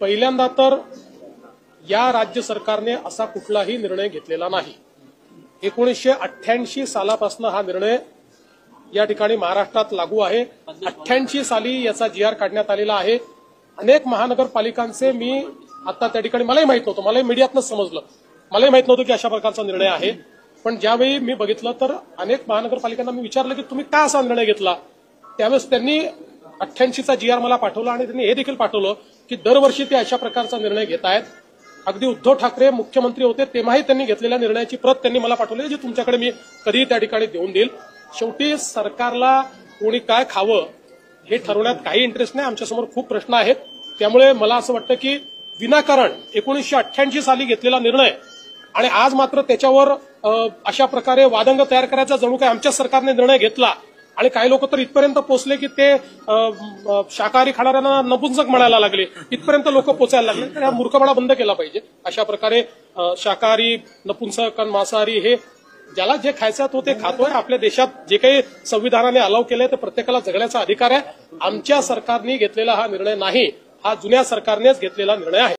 पहिल्यांदा तर या राज्य सरकारने असा कुठलाही निर्णय घेतलेला नाही। 1988 सालापासून हा निर्णय या ठिकाणी महाराष्ट्रात लागू आहे। 88 साली याचा GR काढण्यात आलेला आहे। अनेक महानगरपालिकांचे मी आता त्या ठिकाणी मलाही माहित नव्हतं, मलाही मीडियातनं समजलं, मलाही माहित नव्हतं की अशा प्रकारचा निर्णय आहे। पण ज्यावेळी मी बघितलं तर अनेक महानगरपालिकांना मी विचारलं की तुम्ही का असा निर्णय घेतला, त्यावेळेस त्यांनी 88चा GR मला पाठवला आणि त्यांनी हे देखील पाठवलं की दरवर्षी ते अशा प्रकारचा निर्णय घेत आहेत। अगदी उद्धव ठाकरे मुख्यमंत्री होते तेव्हाही त्यांनी घेतलेल्या निर्णयाची प्रत त्यांनी मला पाठवली, जी तुमच्याकडे मी कधीही त्या ठिकाणी देऊन देईल। शेवटी सरकारला कोणी काय खावं हे ठरवण्यात काही इंटरेस्ट नाही। आमच्यासमोर खूप प्रश्न आहेत, त्यामुळे मला असं वाटतं की विनाकारण 1988 साली घेतलेला निर्णय आणि आज मात्र त्याच्यावर अशा प्रकारे वादंग तयार करायचा जणू काय आमच्या सरकारने निर्णय घेतला आणि काही लोक तर इथपर्यंत पोहोचले की ते शाकाहारी खाणाऱ्यांना नपुंसक म्हणायला लागले, इथपर्यंत लोक पोचायला लागले। तर हा मूर्खपणा बंद केला पाहिजे। अशा प्रकारे शाकाहारी, नपुंसक आणि मांसाहारी हे ज्याला जे खायचं तो ते खातोय। आपल्या देशात जे काही संविधानाने अलाव केलंय ते प्रत्येकाला जगण्याचा अधिकार आहे। आमच्या सरकारने घेतलेला हा निर्णय नाही, हा जुन्या सरकारनेच घेतलेला निर्णय आहे।